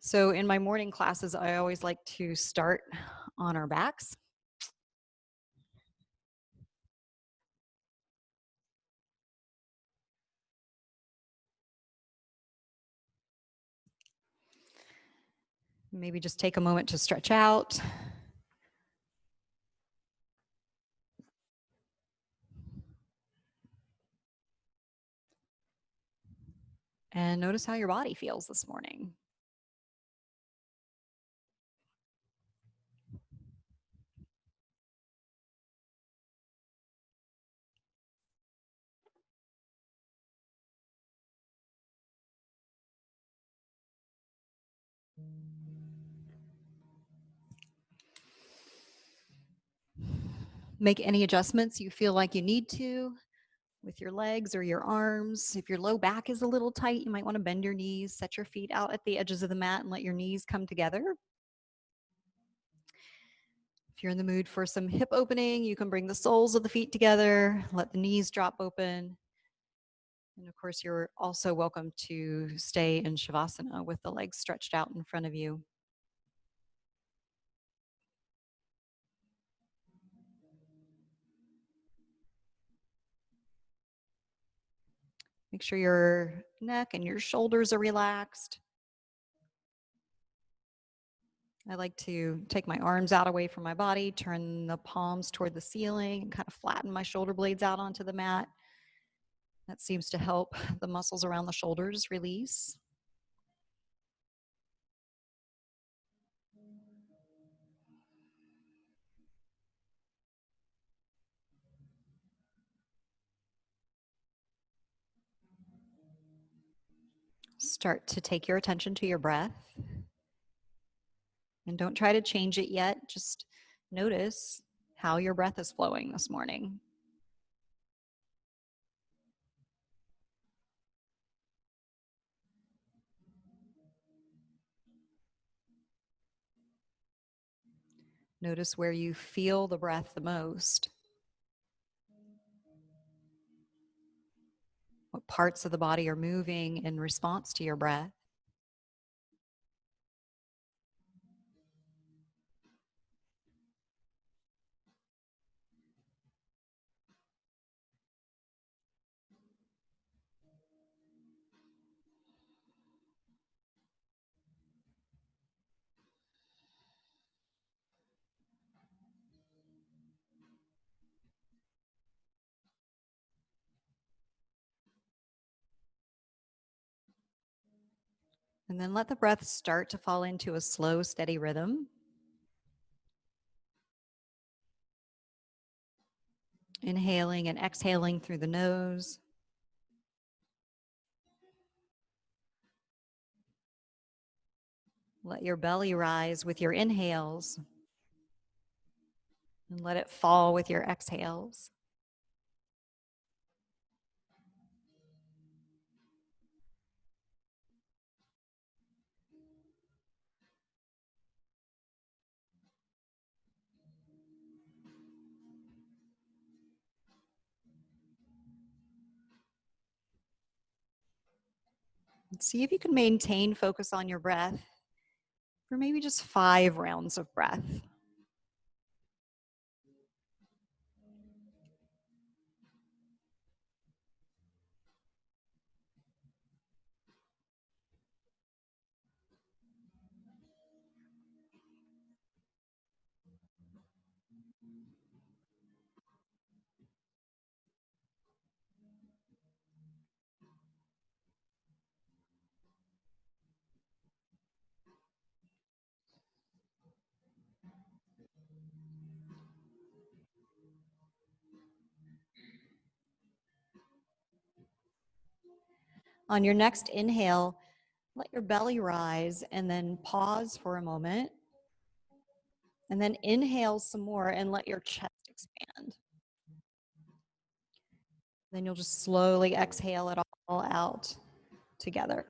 So in my morning classes, I always like to start on our backs. Maybe just take a moment to stretch out. And notice how your body feels this morning. Make any adjustments you feel like you need to with your legs or your arms. If your low back is a little tight, you might want to bend your knees, set your feet out at the edges of the mat and let your knees come together. If you're in the mood for some hip opening, you can bring the soles of the feet together, let the knees drop open. And of course, you're also welcome to stay in Shavasana with the legs stretched out in front of you. Make sure your neck and your shoulders are relaxed. I like to take my arms out away from my body, turn the palms toward the ceiling, and kind of flatten my shoulder blades out onto the mat. That seems to help the muscles around the shoulders release. Start to take your attention to your breath. And don't try to change it yet. Just notice how your breath is flowing this morning. Notice where you feel the breath the most. What parts of the body are moving in response to your breath. And then let the breath start to fall into a slow, steady rhythm. Inhaling and exhaling through the nose. Let your belly rise with your inhales and let it fall with your exhales. And see if you can maintain focus on your breath for maybe just 5 rounds of breath. On your next inhale, let your belly rise and then pause for a moment. And then inhale some more and let your chest expand. Then you'll just slowly exhale it all out together.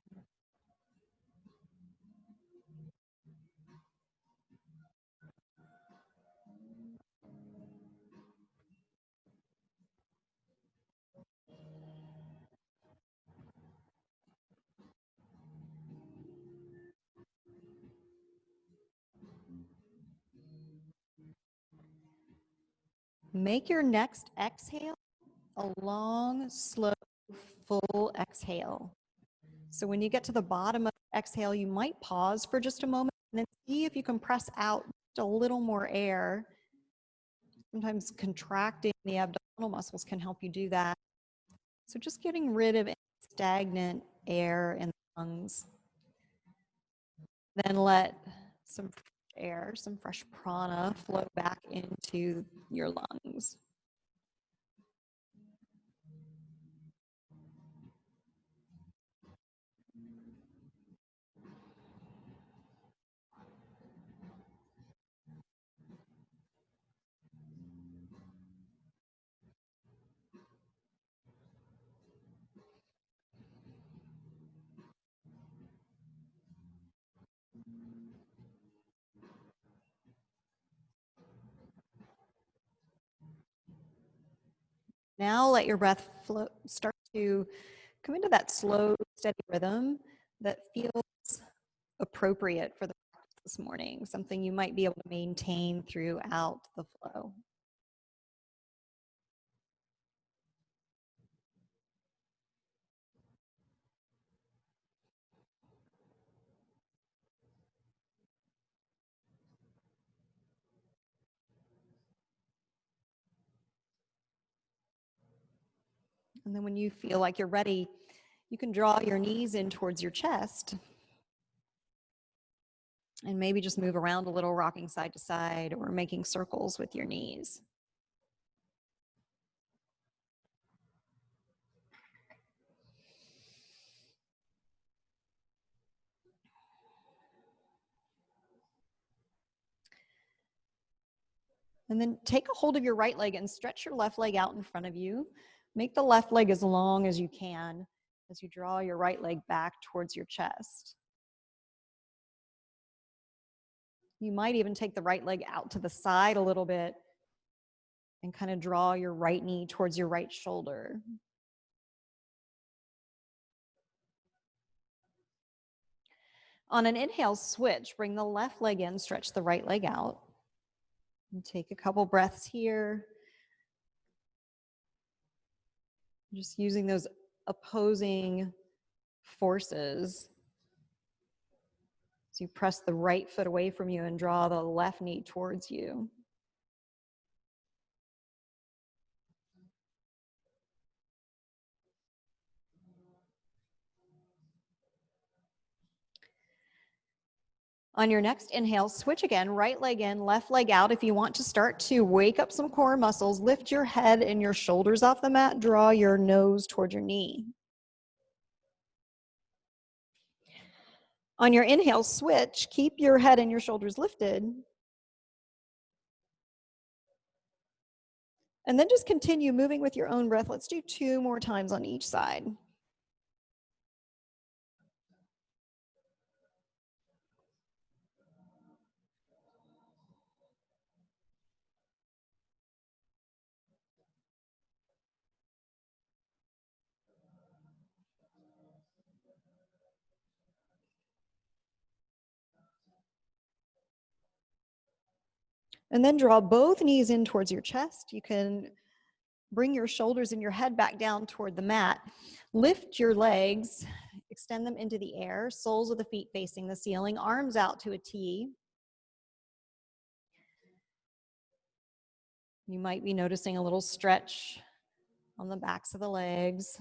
Make your next exhale a long, slow, full exhale. So when you get to the bottom of the exhale, you might pause for just a moment and then see if you can press out just a little more air. Sometimes contracting the abdominal muscles can help you do that. So just getting rid of stagnant air in the lungs. Then let some fresh air, some fresh prana flow back into your lungs. Now let your breath flow, start to come into that slow, steady rhythm that feels appropriate for the practice this morning, something you might be able to maintain throughout the flow. And then when you feel like you're ready, you can draw your knees in towards your chest and maybe just move around a little, rocking side to side or making circles with your knees. And then take a hold of your right leg and stretch your left leg out in front of you. Make the left leg as long as you can as you draw your right leg back towards your chest. You might even take the right leg out to the side a little bit and kind of draw your right knee towards your right shoulder. On an inhale switch, bring the left leg in, stretch the right leg out. And take a couple breaths here. Just using those opposing forces. So you press the right foot away from you and draw the left knee towards you. On your next inhale, switch again, right leg in, left leg out. If you want to start to wake up some core muscles, lift your head and your shoulders off the mat, draw your nose toward your knee. On your inhale, switch, keep your head and your shoulders lifted. And then just continue moving with your own breath. Let's do 2 more times on each side. And then draw both knees in towards your chest. You can bring your shoulders and your head back down toward the mat. Lift your legs, extend them into the air, soles of the feet facing the ceiling, arms out to a T. You might be noticing a little stretch on the backs of the legs.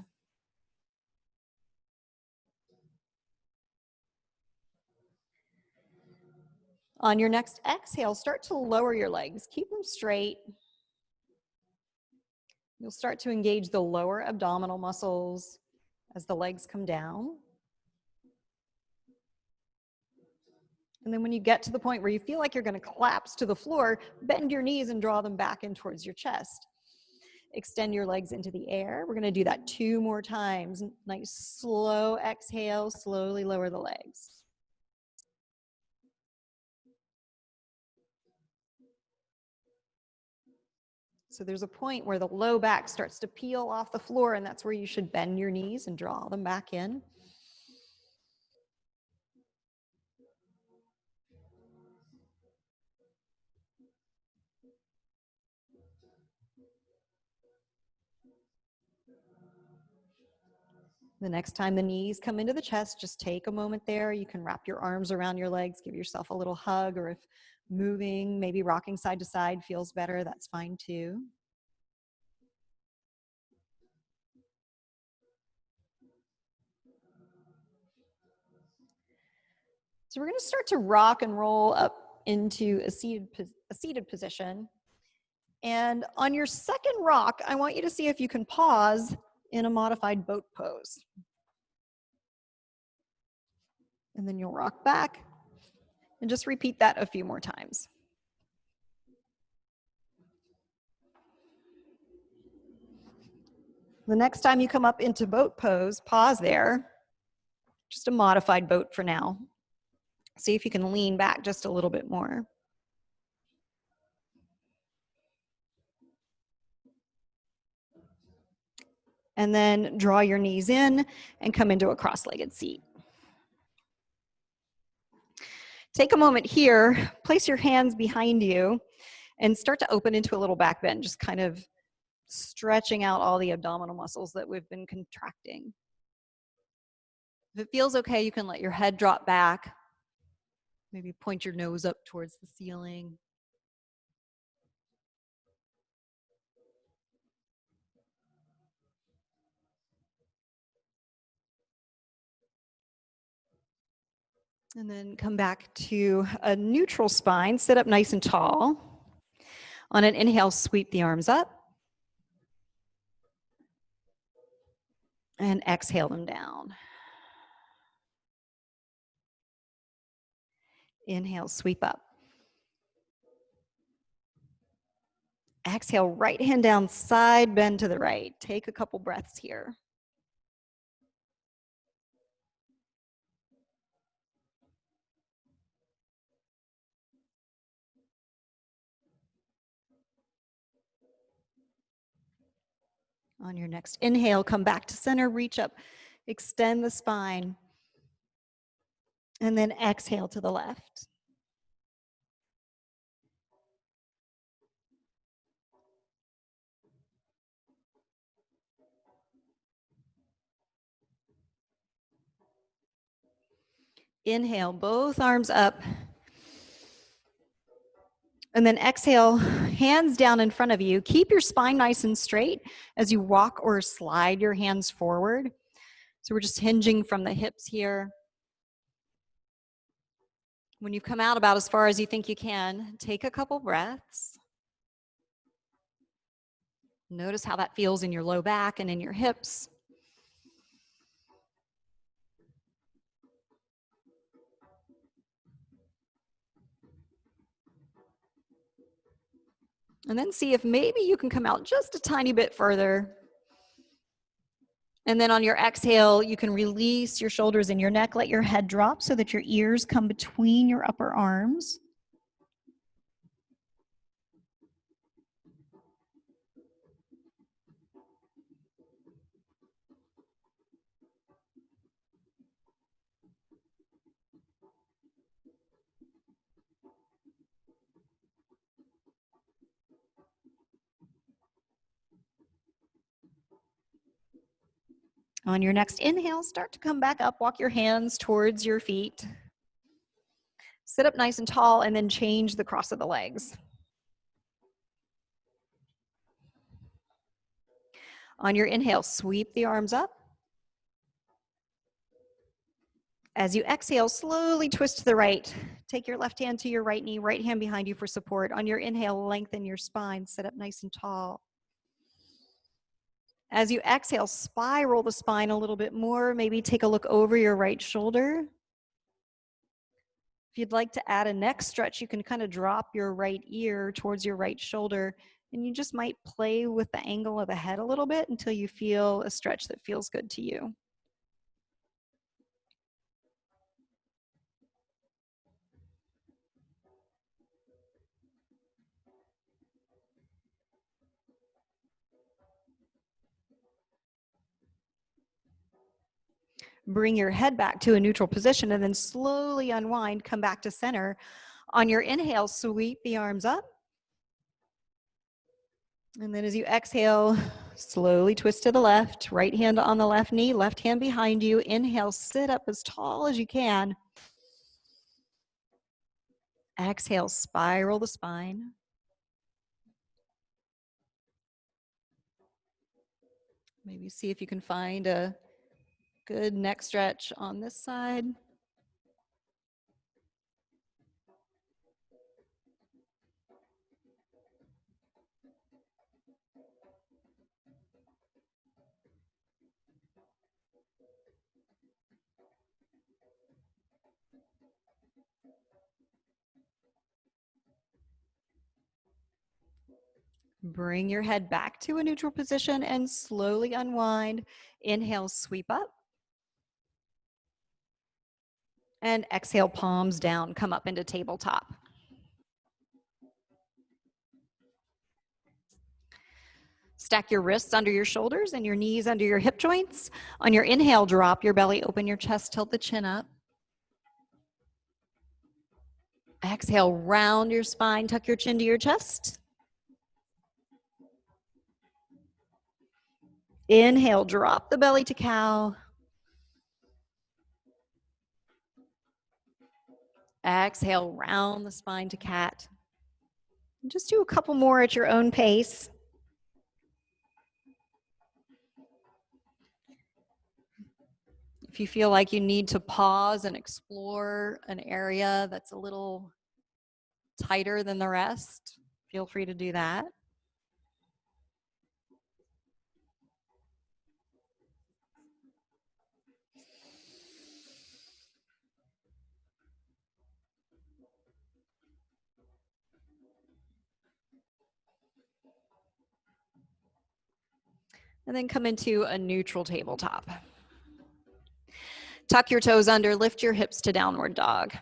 On your next exhale, start to lower your legs. Keep them straight. You'll start to engage the lower abdominal muscles as the legs come down. And then when you get to the point where you feel like you're going to collapse to the floor, bend your knees and draw them back in towards your chest. Extend your legs into the air. We're going to do that 2 more times. Nice slow exhale, slowly lower the legs. So there's a point where the low back starts to peel off the floor, and that's where you should bend your knees and draw them back in. The next time the knees come into the chest, just take a moment there. You can wrap your arms around your legs, give yourself a little hug, or if moving, maybe rocking side to side feels better, that's fine too. So we're going to start to rock and roll up into a seated position. And on your second rock, I want you to see if you can pause in a modified boat pose. And then you'll rock back and just repeat that a few more times. The next time you come up into boat pose, pause there. Just a modified boat for now. See if you can lean back just a little bit more. And then draw your knees in and come into a cross-legged seat. Take a moment here, place your hands behind you, and start to open into a little back bend, just kind of stretching out all the abdominal muscles that we've been contracting. If it feels okay, you can let your head drop back. Maybe point your nose up towards the ceiling. And then come back to a neutral spine. Sit up nice and tall. On an inhale, sweep the arms up. And exhale them down. Inhale, sweep up. Exhale, right hand down, side bend to the right. Take a couple breaths here. On your next inhale, come back to center, reach up, extend the spine, and then exhale to the left. Inhale, both arms up. And then exhale, hands down in front of you. Keep your spine nice and straight as you walk or slide your hands forward. So we're just hinging from the hips here. When you've come out about as far as you think you can, take a couple breaths. Notice how that feels in your low back and in your hips. And then see if maybe you can come out just a tiny bit further. And then on your exhale, you can release your shoulders and your neck, let your head drop so that your ears come between your upper arms. On your next inhale, start to come back up, walk your hands towards your feet. Sit up nice and tall and then change the cross of the legs. On your inhale, sweep the arms up. As you exhale, slowly twist to the right. Take your left hand to your right knee, right hand behind you for support. On your inhale, lengthen your spine, sit up nice and tall. As you exhale, spiral the spine a little bit more. Maybe take a look over your right shoulder. If you'd like to add a neck stretch, you can kind of drop your right ear towards your right shoulder, and you just might play with the angle of the head a little bit until you feel a stretch that feels good to you. Bring your head back to a neutral position and then slowly unwind, come back to center. On your inhale, sweep the arms up. And then as you exhale, Slowly twist to the left, right hand on the left knee, left hand behind you. Inhale, sit up as tall as you can. Exhale, spiral the spine. Maybe see if you can find a good neck stretch on this side. Bring your head back to a neutral position and slowly unwind. Inhale, sweep up. And exhale, palms down, come up into tabletop. Stack your wrists under your shoulders and your knees under your hip joints. On your inhale, drop your belly, open your chest, tilt the chin up. Exhale, round your spine, tuck your chin to your chest. Inhale, drop the belly to cow. Exhale, round the spine to cat. Just do a couple more at your own pace. If you feel like you need to pause and explore an area that's a little tighter than the rest, feel free to do that. And then come into a neutral tabletop. Tuck your toes under, lift your hips to downward dog.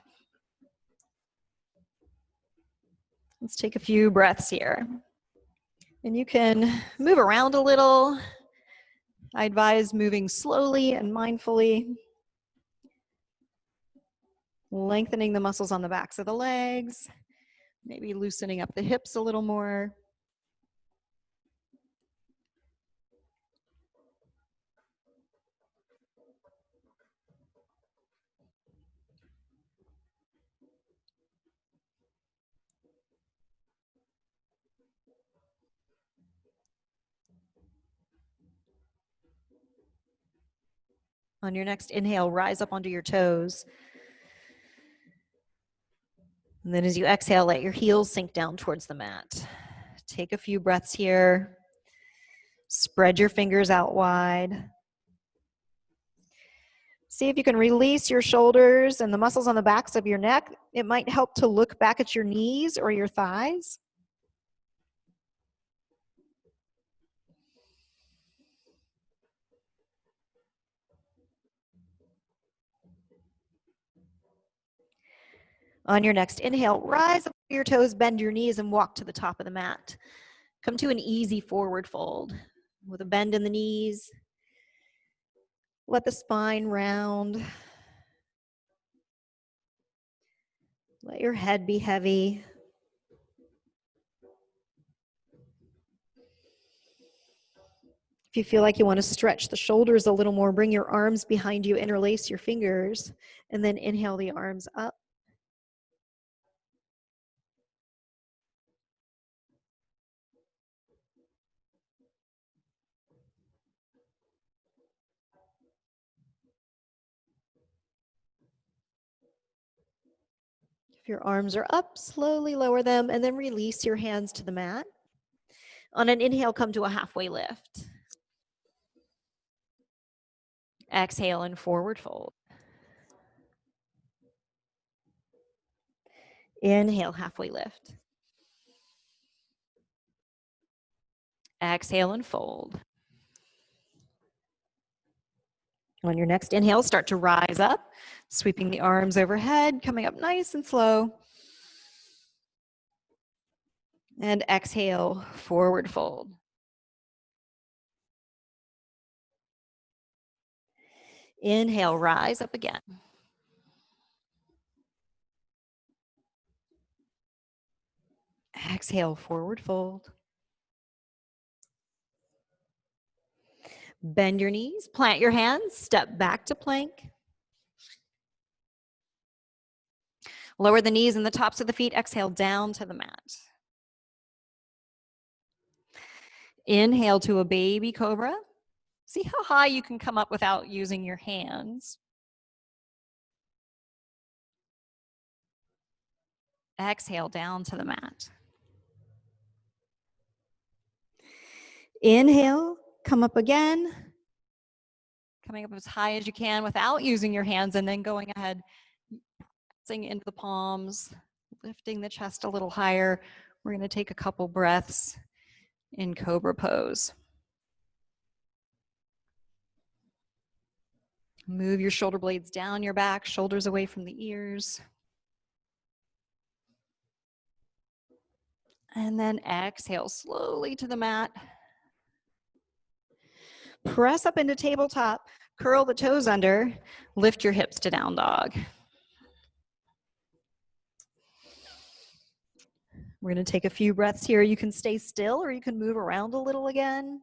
Let's take a few breaths here. And you can move around a little. I advise moving slowly and mindfully. Lengthening the muscles on the backs of the legs. Maybe loosening up the hips a little more. On your next inhale, rise up onto your toes. And then as you exhale, let your heels sink down towards the mat. Take a few breaths here. Spread your fingers out wide. See if you can release your shoulders and the muscles on the backs of your neck. It might help to look back at your knees or your thighs. On your next inhale, rise up your toes, bend your knees, and walk to the top of the mat. Come to an easy forward fold with a bend in the knees. Let the spine round. Let your head be heavy. If you feel like you want to stretch the shoulders a little more, bring your arms behind you, interlace your fingers, and then inhale the arms up. If your arms are up, slowly lower them, and then release your hands to the mat. On an inhale, come to a halfway lift. Exhale and forward fold. Inhale, halfway lift. Exhale and fold. On your next inhale, start to rise up, sweeping the arms overhead, coming up nice and slow. And exhale, forward fold. Inhale, rise up again. Exhale, forward fold. Bend your knees, plant your hands, step back to plank. Lower the knees and the tops of the feet, exhale down to the mat. Inhale to a baby cobra. See how high you can come up without using your hands. Exhale down to the mat. Inhale, come up again. Coming up as high as you can without using your hands, and then going ahead, pressing into the palms, lifting the chest a little higher. We're going to take a couple breaths in cobra pose. Move your shoulder blades down your back, shoulders away from the ears. And then exhale slowly to the mat. Press up into tabletop, curl the toes under, lift your hips to down dog. We're going to take a few breaths here. You can stay still or you can move around a little again.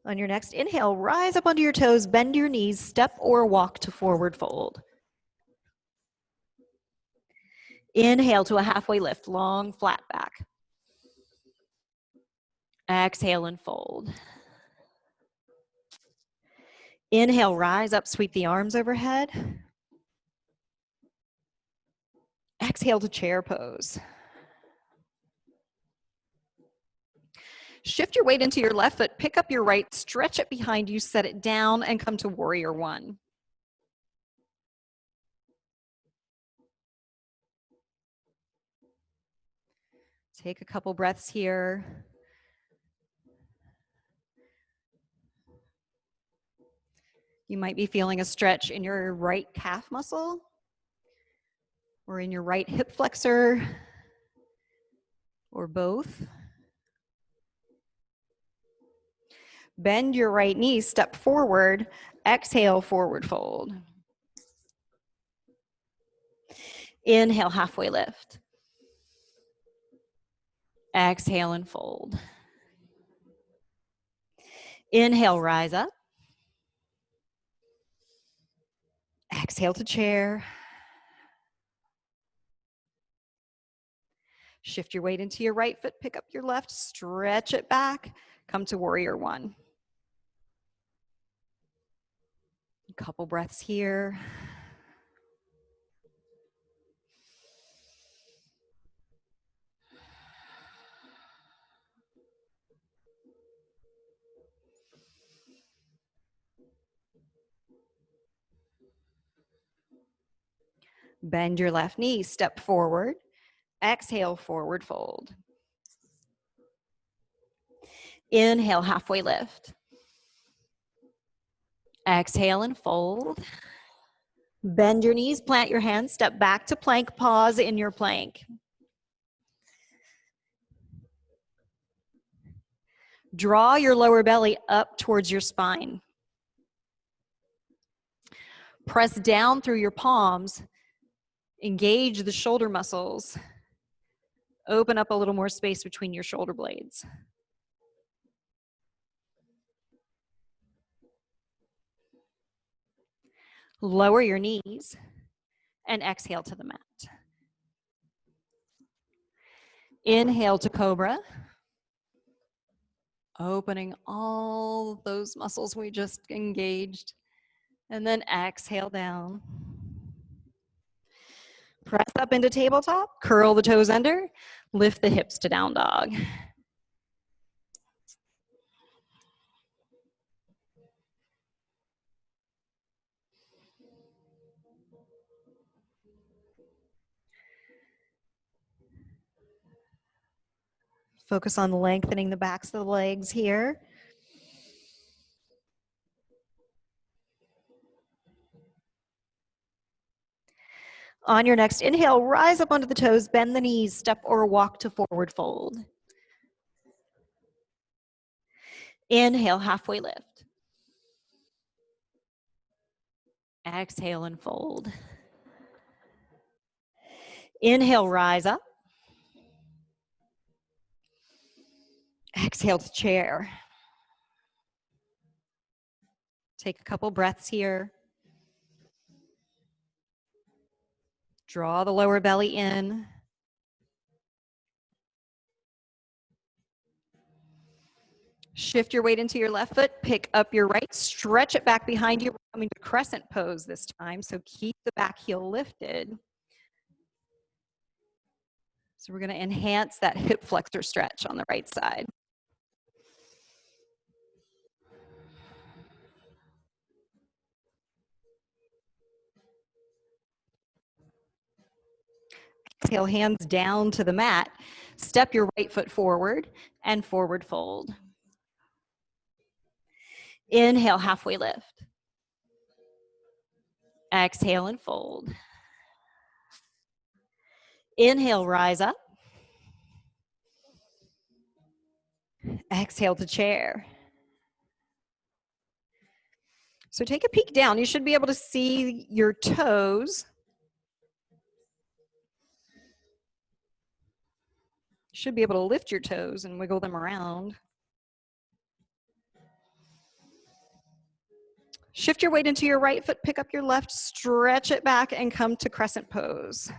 On your next inhale, rise up onto your toes, bend your knees, step or walk to forward fold. Inhale to a halfway lift, long flat back. Exhale and fold. Inhale, rise up, sweep the arms overhead. Exhale to chair pose. Shift your weight into your left foot, pick up your right, stretch it behind you, set it down, and come to warrior one. Take a couple breaths here. You might be feeling a stretch in your right calf muscle or in your right hip flexor or both. Bend your right knee, step forward, exhale, forward fold. Inhale, halfway lift. Exhale and fold. Inhale, rise up. Exhale to chair. Shift your weight into your right foot, pick up your left, stretch it back, come to warrior one. A couple breaths here. Bend your left knee, step forward, exhale, forward fold. Inhale, halfway lift. Exhale and fold. Bend your knees, plant your hands, step back to plank, pause in your plank. Draw your lower belly up towards your spine. Press down through your palms. Engage the shoulder muscles. Open up a little more space between your shoulder blades. Lower your knees and exhale to the mat. Inhale to cobra. Opening all those muscles we just engaged. And then exhale down. Press up into tabletop, curl the toes under, lift the hips to down dog. Focus on lengthening the backs of the legs here. On your next inhale, rise up onto the toes, bend the knees, step or walk to forward fold. Inhale, halfway lift. Exhale and fold. Inhale, rise up. Exhale to chair. Take a couple breaths here. Draw the lower belly in. Shift your weight into your left foot, pick up your right, stretch it back behind you. We're coming to crescent pose this time, so keep the back heel lifted. So we're going to enhance that hip flexor stretch on the right side. Exhale, hands down to the mat. Step your right foot forward and forward fold. Inhale, halfway lift. Exhale and fold. Inhale, rise up. Exhale to chair. So take a peek down. You should be able to see your toes. You should be able to lift your toes and wiggle them around. Shift your weight into your right foot, pick up your left, stretch it back, and come to crescent pose.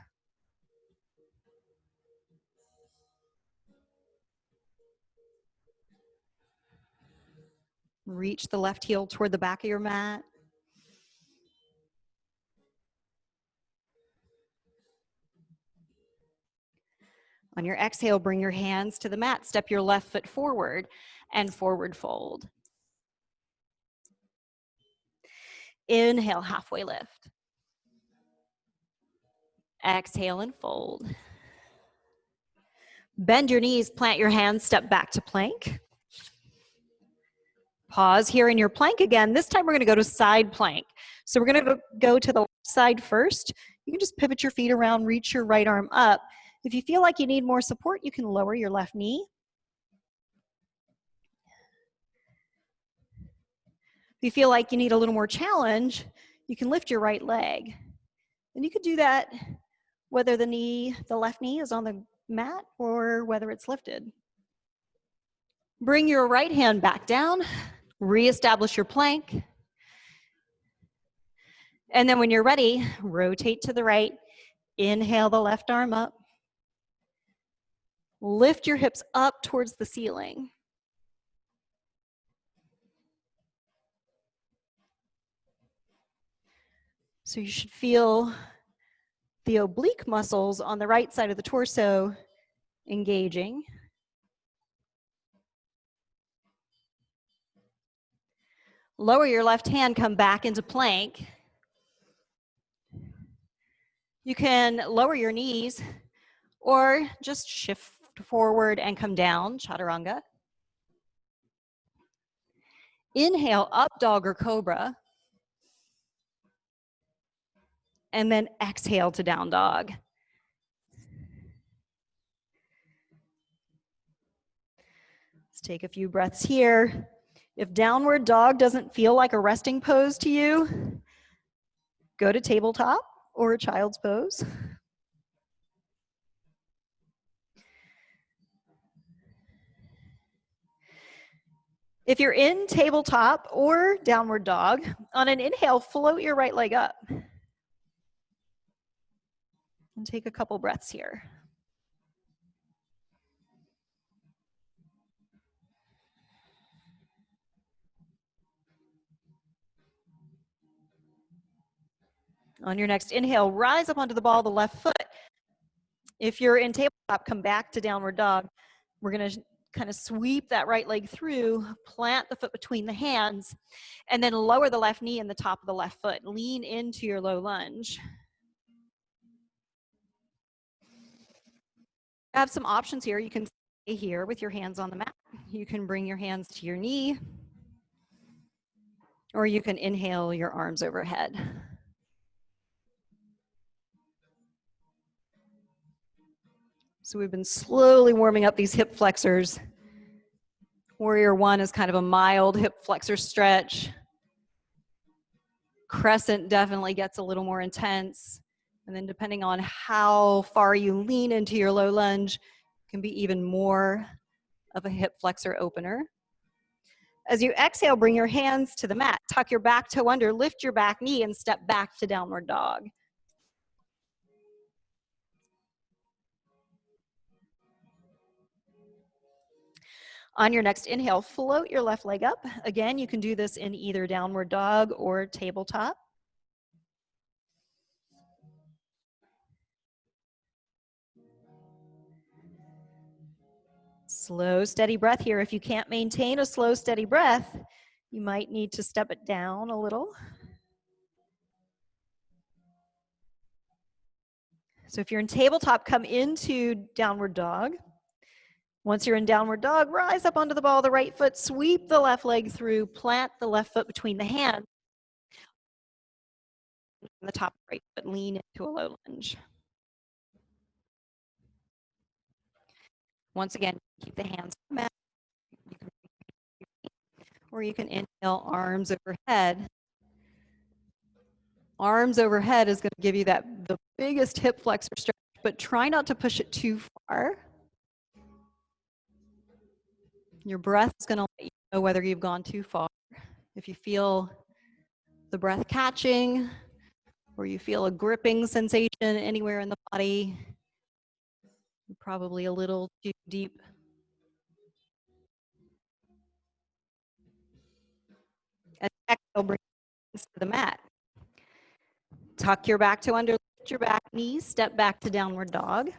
Reach the left heel toward the back of your mat. On your exhale, bring your hands to the mat. Step your left foot forward and forward fold. Inhale, halfway lift. Exhale and fold. Bend your knees, plant your hands, step back to plank. Pause here in your plank again. This time we're going to go to side plank. So we're going to go to the left side first. You can just pivot your feet around, reach your right arm up. If you feel like you need more support, you can lower your left knee. If you feel like you need a little more challenge, you can lift your right leg. And you could do that whether the left knee is on the mat or whether it's lifted. Bring your right hand back down, reestablish your plank. And then when you're ready, rotate to the right, inhale the left arm up. Lift your hips up towards the ceiling. So you should feel the oblique muscles on the right side of the torso engaging. Lower your left hand, come back into plank. You can lower your knees or just shift forward and come down, chaturanga. Inhale, up dog or cobra. And then exhale to down dog. Let's take a few breaths here. If downward dog doesn't feel like a resting pose to you, go to tabletop or a child's pose. If you're in tabletop or downward dog, on an inhale, float your right leg up. And take a couple breaths here. On your next inhale, rise up onto the ball of the left foot. If you're in tabletop, come back to downward dog. We're going to kind of sweep that right leg through, plant the foot between the hands, and then lower the left knee in the top of the left foot. Lean into your low lunge. I have some options here. You can stay here with your hands on the mat. You can bring your hands to your knee, or you can inhale your arms overhead. So we've been slowly warming up these hip flexors. Warrior one is kind of a mild hip flexor stretch. Crescent definitely gets a little more intense. And then depending on how far you lean into your low lunge, can be even more of a hip flexor opener. As you exhale, bring your hands to the mat. Tuck your back toe under, lift your back knee, and step back to downward dog. On your next inhale, float your left leg up. Again, you can do this in either downward dog or tabletop. Slow, steady breath here. If you can't maintain a slow, steady breath, you might need to step it down a little. So if you're in tabletop, come into downward dog. Once you're in downward dog, rise up onto the ball of the right foot, sweep the left leg through, plant the left foot between the hands. The top right foot, lean into a low lunge. Once again, keep the hands on the mat. Or you can inhale, arms overhead. Arms overhead is going to give you the biggest hip flexor stretch, but try not to push it too far. Your breath is going to let you know whether you've gone too far. If you feel the breath catching, or you feel a gripping sensation anywhere in the body, you're probably a little too deep. And exhale, bring your hands to the mat. Tuck your back toe under, lift your back knee, step back to downward dog.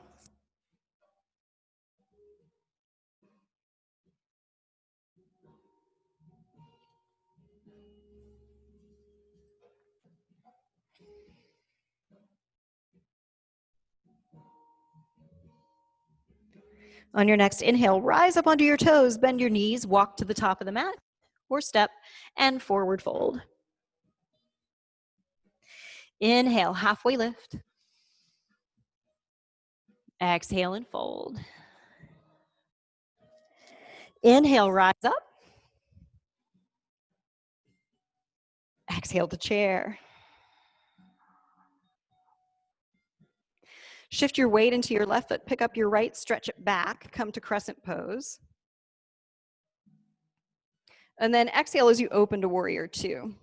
On your next inhale, rise up onto your toes, bend your knees, walk to the top of the mat, or step and forward fold. Inhale, halfway lift. Exhale and fold. Inhale, rise up. Exhale to chair. Shift your weight into your left foot, pick up your right, stretch it back, come to crescent pose. And then exhale as you open to warrior two.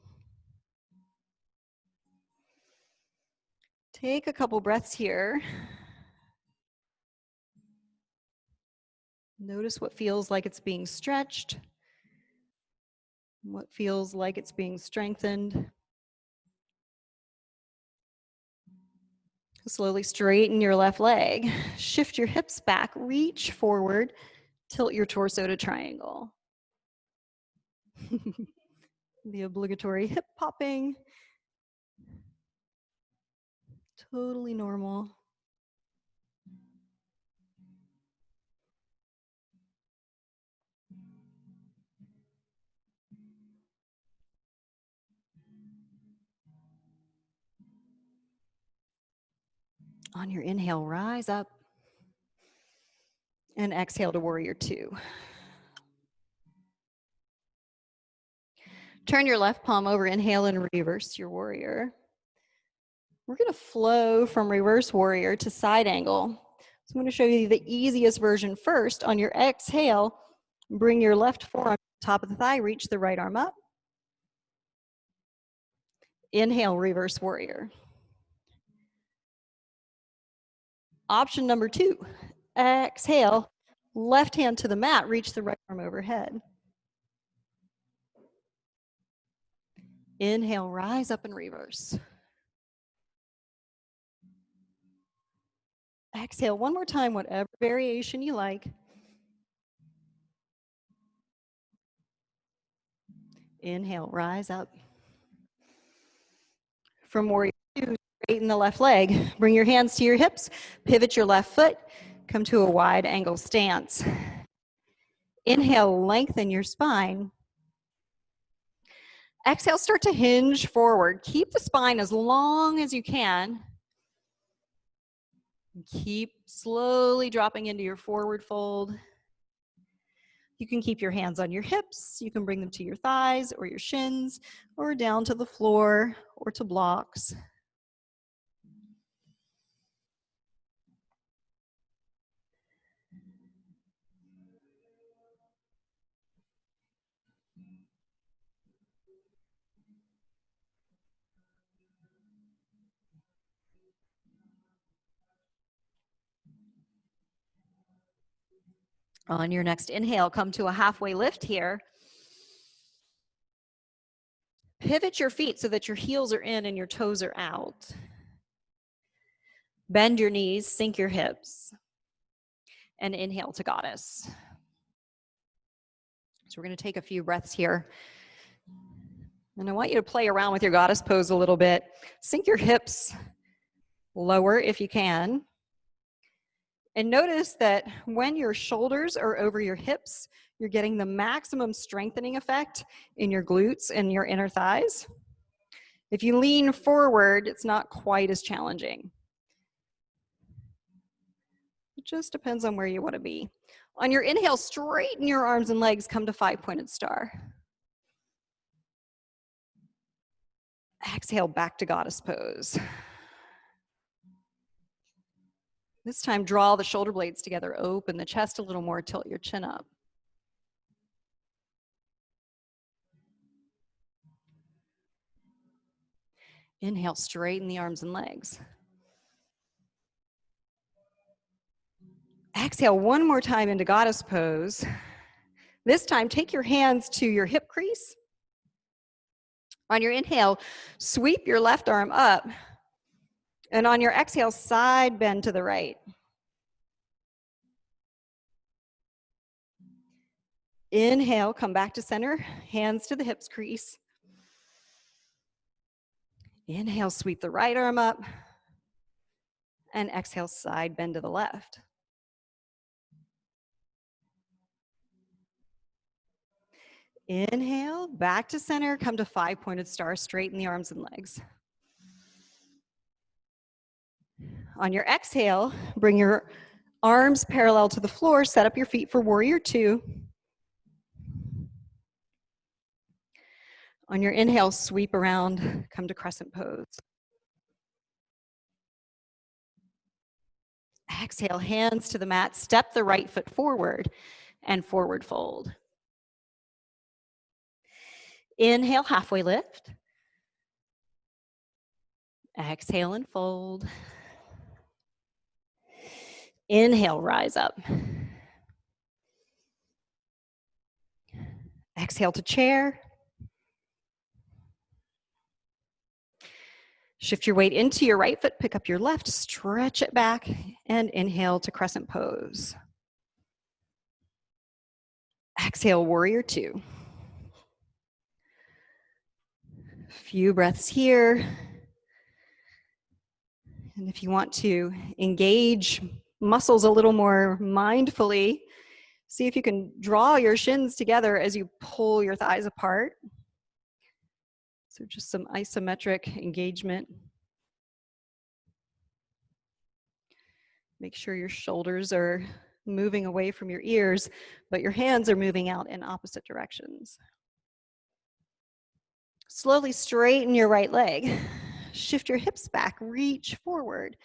Take a couple breaths here. Notice what feels like it's being stretched, what feels like it's being strengthened. Slowly straighten your left leg. Shift your hips back, reach forward, tilt your torso to triangle. The obligatory hip popping. Totally normal. On your inhale, rise up. And exhale to warrior two. Turn your left palm over, inhale and reverse your warrior. We're going to flow from reverse warrior to side angle. So I'm going to show you the easiest version first. On your exhale, bring your left forearm to the top of the thigh, reach the right arm up. Inhale, reverse warrior. Option number two, exhale, left hand to the mat, reach the right arm overhead. Inhale, rise up and reverse. Exhale one more time, whatever variation you like. Inhale, rise up. From warrior two, straighten the left leg. Bring your hands to your hips, pivot your left foot, come to a wide angle stance. Inhale, lengthen your spine. Exhale, start to hinge forward. Keep the spine as long as you can. Keep slowly dropping into your forward fold. You can keep your hands on your hips. You can bring them to your thighs or your shins or down to the floor or to blocks. On your next inhale, come to a halfway lift here. Pivot your feet so that your heels are in and your toes are out. Bend your knees, sink your hips, and inhale to goddess. So we're going to take a few breaths here. And I want you to play around with your goddess pose a little bit. Sink your hips lower if you can. And notice that when your shoulders are over your hips, you're getting the maximum strengthening effect in your glutes and your inner thighs. If you lean forward, it's not quite as challenging. It just depends on where you want to be. On your inhale, straighten your arms and legs, come to 5-pointed star. Exhale, back to goddess pose. This time, draw the shoulder blades together, open the chest a little more, tilt your chin up. Inhale, straighten the arms and legs. Exhale one more time into goddess pose. This time, take your hands to your hip crease. On your inhale, sweep your left arm up. And on your exhale, side bend to the right. Inhale, come back to center, hands to the hips crease. Inhale, sweep the right arm up. And exhale, side bend to the left. Inhale, back to center, come to 5-pointed star, straighten the arms and legs. On your exhale, bring your arms parallel to the floor, set up your feet for warrior 2. On your inhale, sweep around, come to crescent pose. Exhale, hands to the mat, step the right foot forward and forward fold. Inhale, halfway lift. Exhale and fold. Inhale, rise up. Exhale to chair. Shift your weight into your right foot, pick up your left, stretch it back, and inhale to crescent pose. Exhale, warrior 2. Few breaths here. And if you want to engage muscles a little more mindfully, see if you can draw your shins together as you pull your thighs apart. So just some isometric engagement. Make sure your shoulders are moving away from your ears, but your hands are moving out in opposite directions. Slowly straighten your right leg. Shift your hips back, reach forward,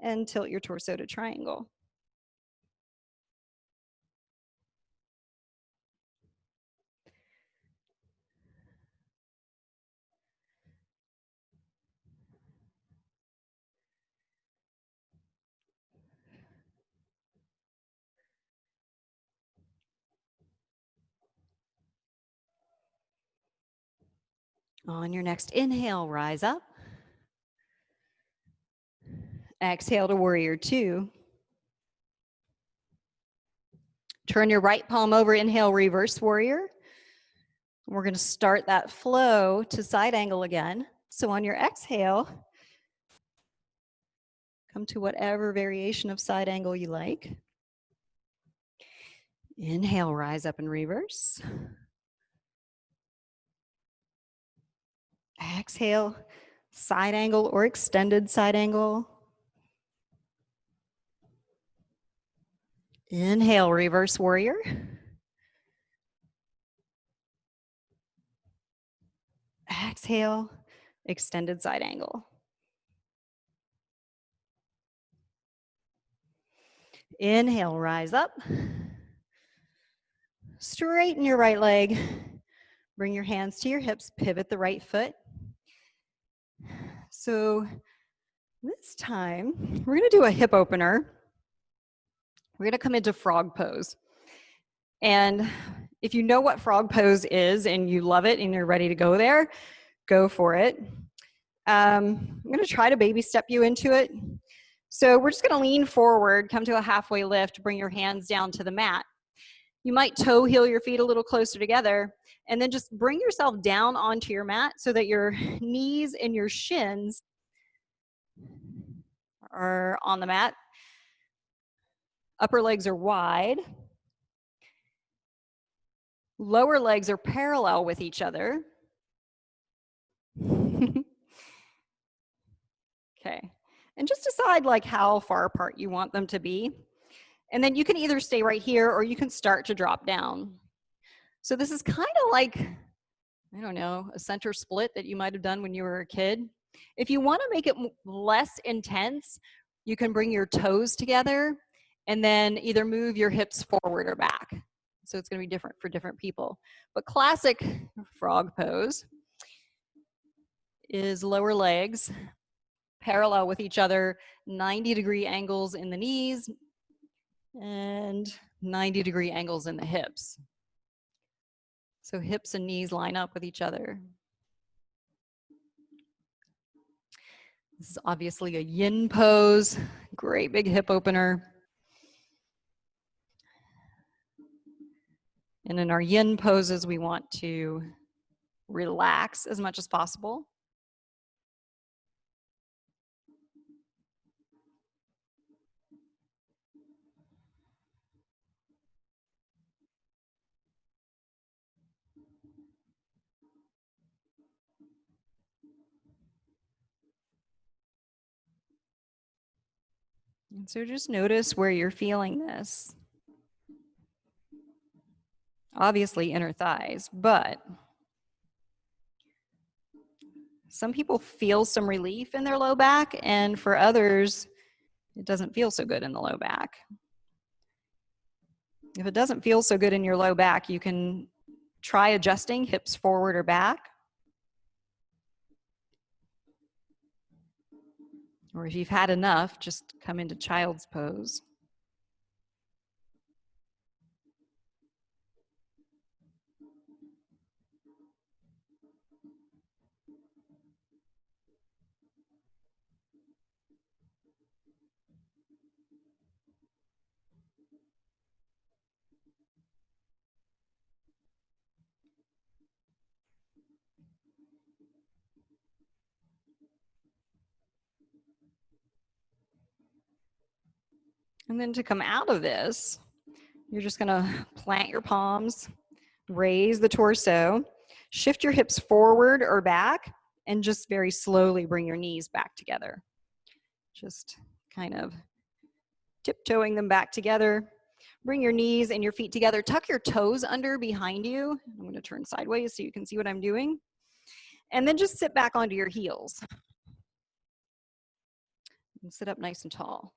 and tilt your torso to triangle. On your next inhale, rise up. Exhale to warrior 2. Turn your right palm over, inhale, reverse warrior. We're going to start that flow to side angle again. So on your exhale, come to whatever variation of side angle you like. Inhale, rise up and reverse. Exhale, side angle or extended side angle. Inhale, reverse warrior. exhale, extended side angle. Inhale, rise up. Straighten your right leg. Bring your hands to your hips, pivot the right foot. So this time, we're gonna do a hip opener. We're gonna come into frog pose. And if you know what frog pose is and you love it and you're ready to go there, go for it. I'm gonna try to baby step you into it. So we're just gonna lean forward, come to a halfway lift, bring your hands down to the mat. You might toe heel your feet a little closer together, and then just bring yourself down onto your mat so that your knees and your shins are on the mat. Upper legs are wide. Lower legs are parallel with each other. Okay. And just decide like how far apart you want them to be. And then you can either stay right here or you can start to drop down. So this is kind of like, I don't know, a center split that you might have done when you were a kid. If you want to make it less intense, you can bring your toes together and then either move your hips forward or back. So it's going to be different for different people. But classic frog pose is lower legs parallel with each other, 90-degree angles in the knees and 90-degree angles in the hips. So hips and knees line up with each other. This is obviously a yin pose, great big hip opener. And in our yin poses, we want to relax as much as possible. And so just notice where you're feeling this. Obviously inner thighs, but some people feel some relief in their low back, and for others, it doesn't feel so good in the low back. If it doesn't feel so good in your low back, you can try adjusting hips forward or back. Or if you've had enough, just come into child's pose. And then to come out of this, you're just gonna plant your palms, raise the torso, shift your hips forward or back, and just very slowly bring your knees back together. Just kind of tiptoeing them back together. Bring your knees and your feet together. Tuck your toes under behind you. I'm gonna turn sideways so you can see what I'm doing. And then just sit back onto your heels. And sit up nice and tall.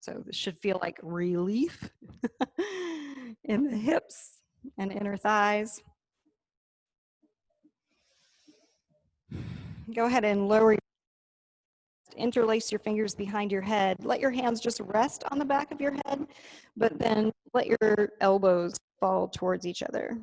So this should feel like relief in the hips and inner thighs. Go ahead and lower, interlace your fingers behind your head. Let your hands just rest on the back of your head, but then let your elbows fall towards each other.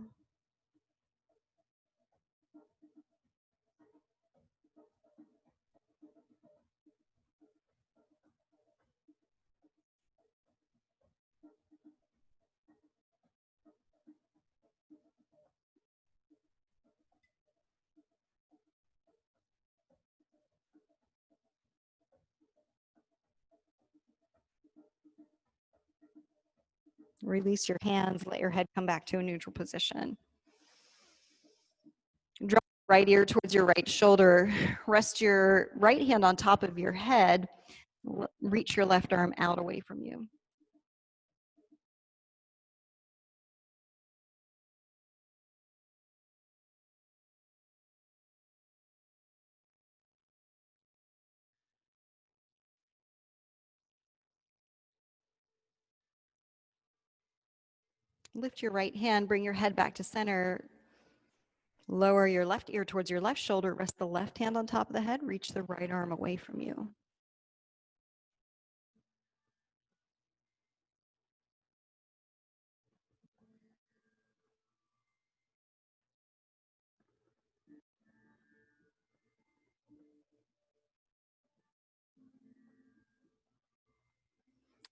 Release your hands, let your head come back to a neutral position. Drop your right ear towards your right shoulder. Rest your right hand on top of your head. Reach your left arm out away from you. Lift your right hand, bring your head back to center. Lower your left ear towards your left shoulder. Rest the left hand on top of the head. Reach the right arm away from you.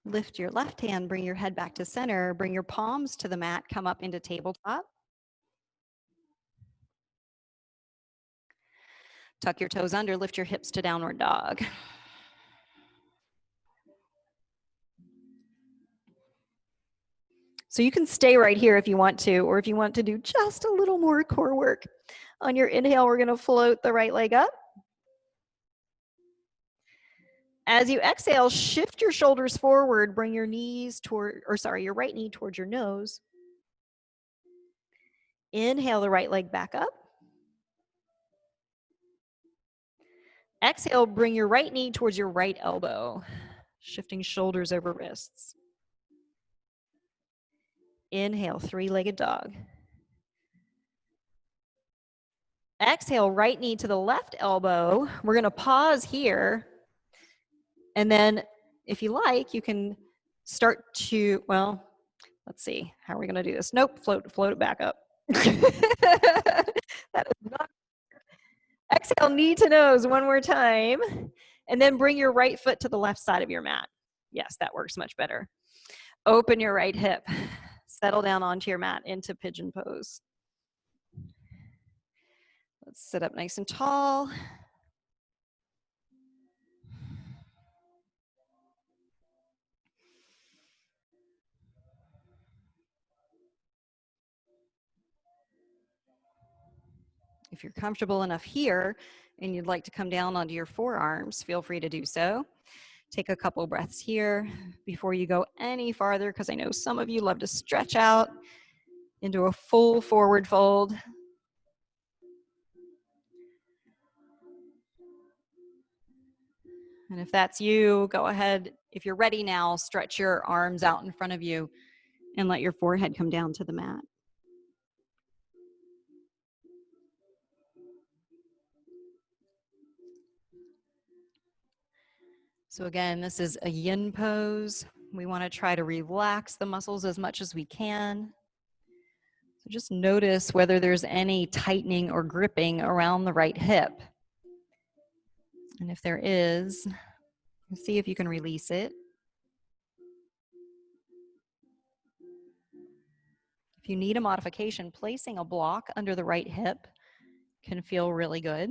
Lift your left hand, bring your head back to center. Bring your palms to the mat. Come up into tabletop. Tuck your toes under, lift your hips to downward dog. So you can stay right here if you want to, or if you want to do just a little more core work. On your inhale, we're gonna float the right leg up. As you exhale, shift your shoulders forward, bring your knees toward, your right knee towards your nose. Inhale the right leg back up. Exhale, bring your right knee towards your right elbow, shifting shoulders over wrists. Inhale, three-legged dog. Exhale, right knee to the left elbow. We're gonna pause here. And then if you like, you can start to, well, let's see, how are we gonna do this? Nope, float it back up. That is not. Exhale, knee to nose one more time. And then bring your right foot to the left side of your mat. Yes, that works much better. Open your right hip. Settle down onto your mat into pigeon pose. Let's sit up nice and tall. If you're comfortable enough here and you'd like to come down onto your forearms, feel free to do so. Take a couple breaths here before you go any farther, because I know some of you love to stretch out into a full forward fold. And if that's you, go ahead. If you're ready now, stretch your arms out in front of you and let your forehead come down to the mat. So again, this is a yin pose. We want to try to relax the muscles as much as we can. So just notice whether there's any tightening or gripping around the right hip. And if there is, see if you can release it. If you need a modification, placing a block under the right hip can feel really good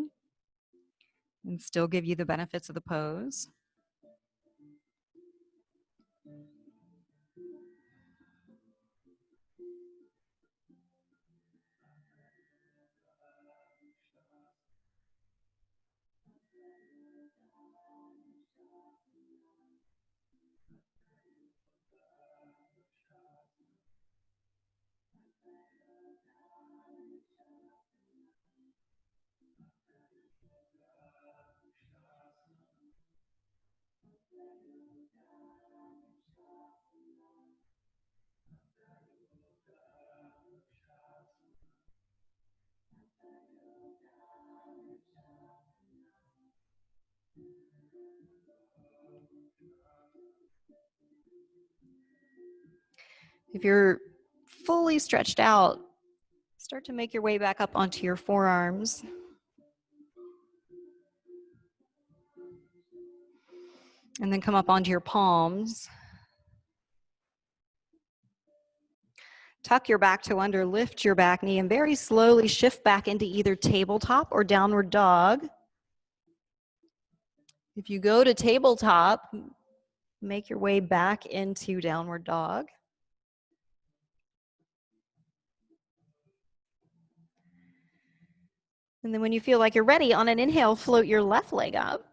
and still give you the benefits of the pose. If you're fully stretched out, start to make your way back up onto your forearms. And then come up onto your palms. Tuck your back toe under, lift your back knee, and very slowly shift back into either tabletop or downward dog. If you go to tabletop, make your way back into downward dog. And then when you feel like you're ready, on an inhale, float your left leg up.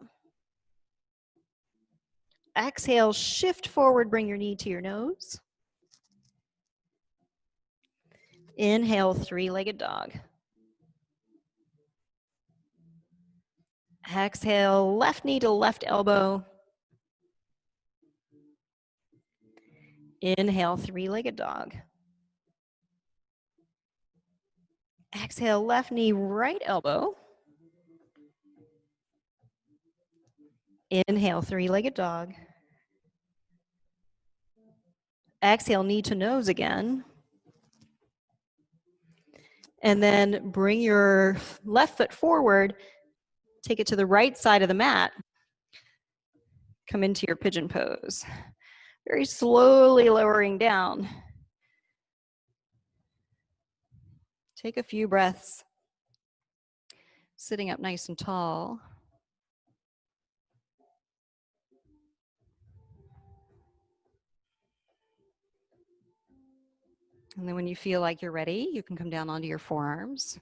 Exhale, shift forward, bring your knee to your nose. Inhale, three-legged dog. Exhale, left knee to left elbow. Inhale, three-legged dog. Exhale, left knee, right elbow. Inhale, three-legged dog. Exhale, knee to nose again. And then bring your left foot forward, take it to the right side of the mat. Come into your pigeon pose. Very slowly lowering down. Take a few breaths, sitting up nice and tall. And then when you feel like you're ready, you can come down onto your forearms.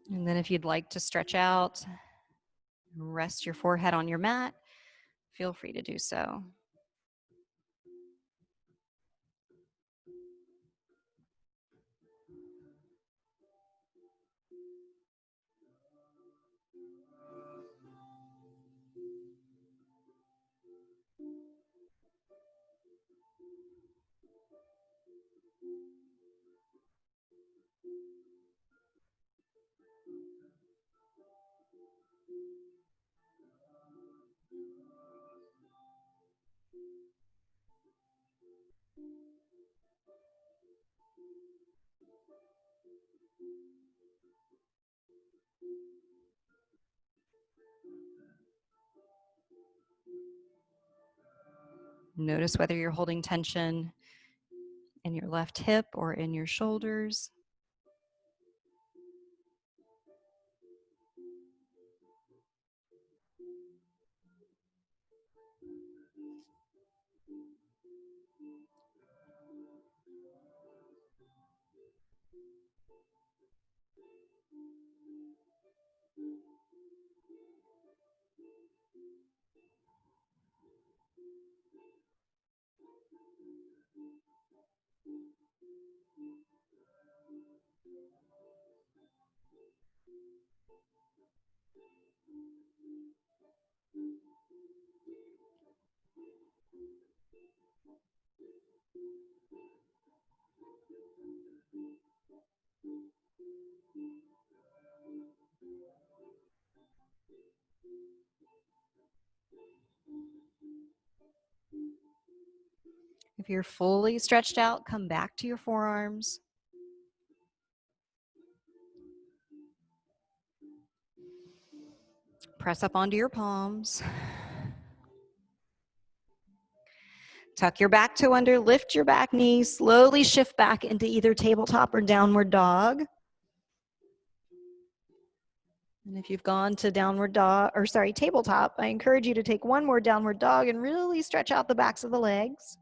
And then if you'd like to stretch out, rest your forehead on your mat, feel free to do so. Notice whether you're holding tension in your left hip or in your shoulders. If you're fully stretched out, come back to your forearms. Press up onto your palms. Tuck your back toe under, lift your back knee, slowly shift back into either tabletop or downward dog. And if you've gone to tabletop, I encourage you to take one more downward dog and really stretch out the backs of the legs.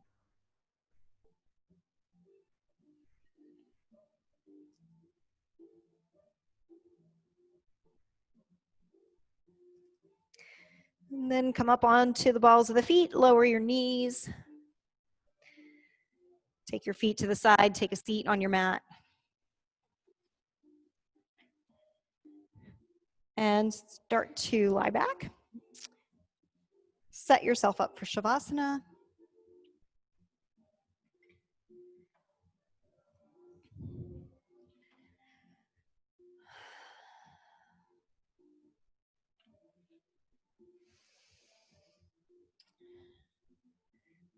And then come up onto the balls of the feet, lower your knees. Take your feet to the side, take a seat on your mat. And start to lie back. Set yourself up for Shavasana.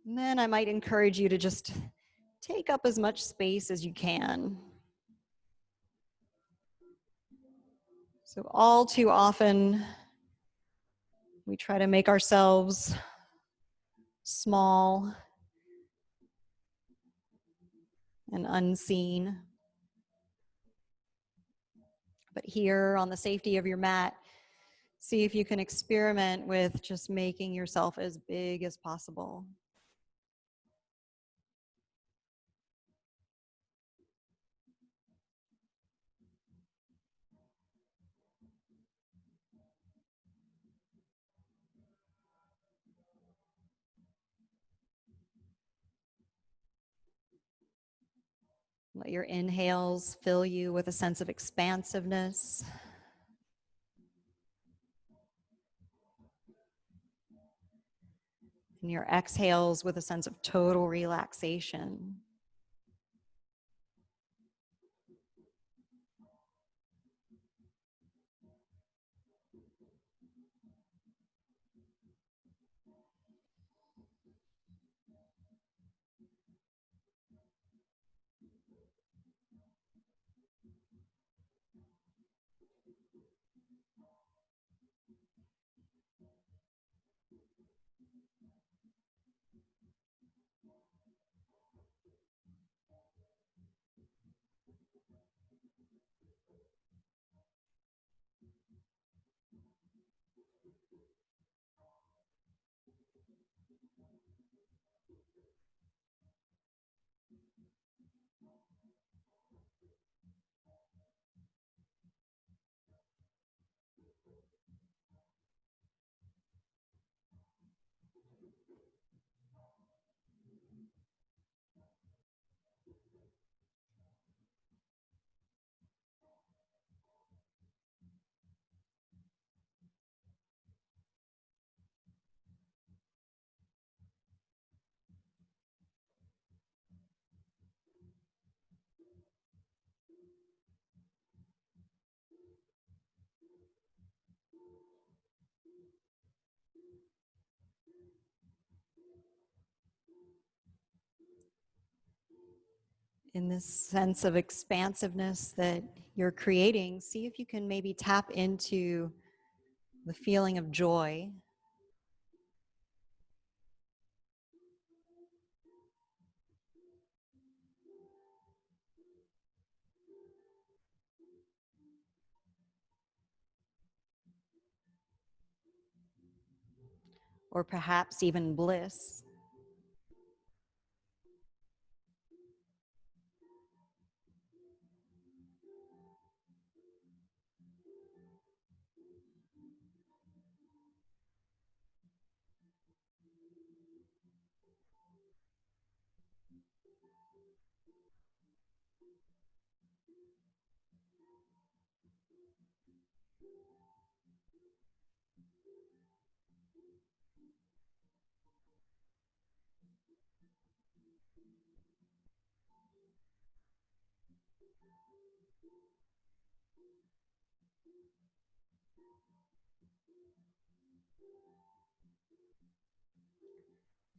And then I might encourage you to just take up as much space as you can. So all too often, we try to make ourselves small and unseen. But here on the safety of your mat, see if you can experiment with just making yourself as big as possible. Let your inhales fill you with a sense of expansiveness. And your exhales with a sense of total relaxation. In this sense of expansiveness that you're creating, see if you can maybe tap into the feeling of joy. Or perhaps even bliss.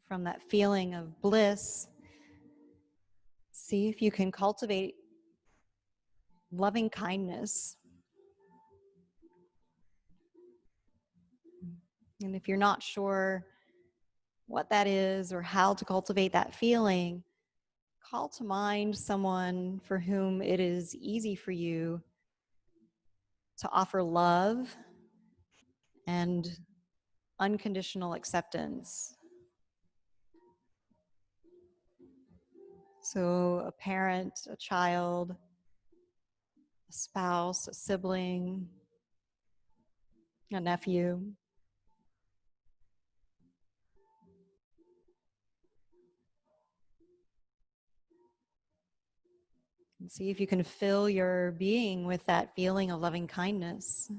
From that feeling of bliss, see if you can cultivate loving kindness. And if you're not sure what that is or how to cultivate that feeling, call to mind someone for whom it is easy for you to offer love and unconditional acceptance. So a parent, a child, a spouse, a sibling, a nephew. And see if you can fill your being with that feeling of loving kindness.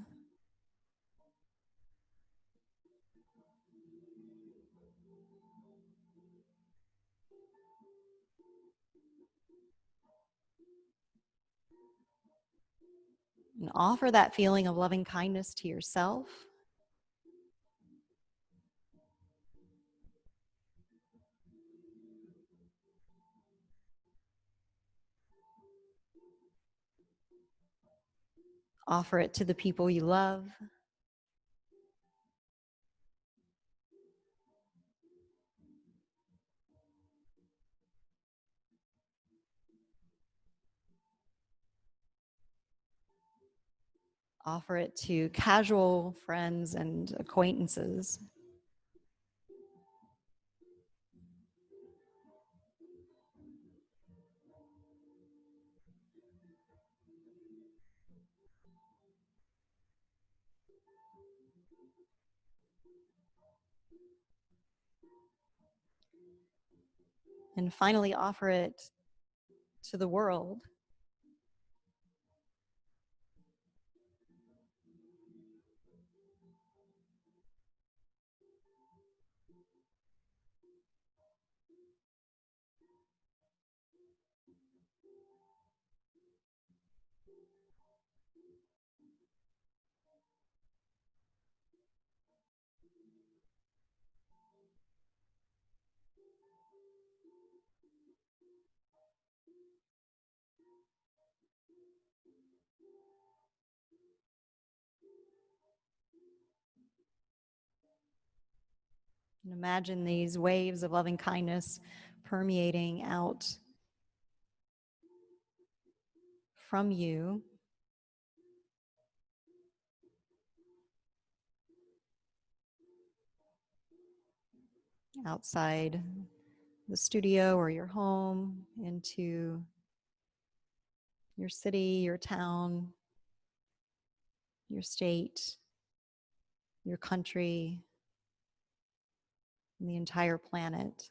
And offer that feeling of loving kindness to yourself. Offer it to the people you love. Offer it to casual friends and acquaintances. And finally, offer it to the world. And imagine these waves of loving kindness permeating out from you outside the studio or your home, into your city, your town, your state, your country, and the entire planet.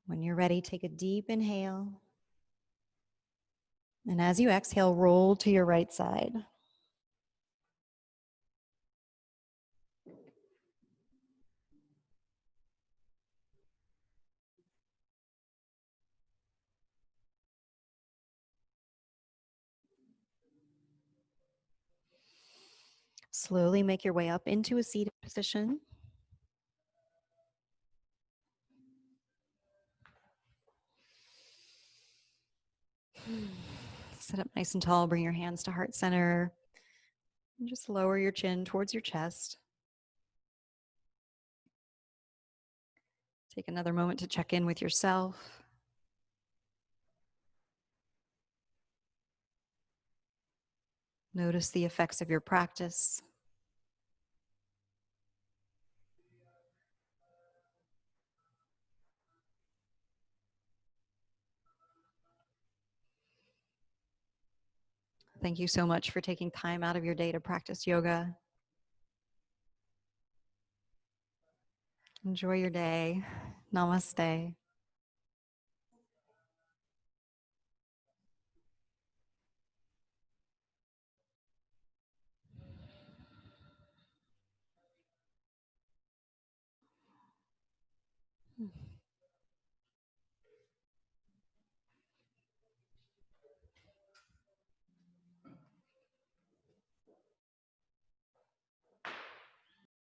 When you're ready, take a deep inhale. And as you exhale, roll to your right side. Slowly make your way up into a seated position. Sit up nice and tall, bring your hands to heart center. And just lower your chin towards your chest. Take another moment to check in with yourself. Notice the effects of your practice. Thank you so much for taking time out of your day to practice yoga. Enjoy your day. Namaste.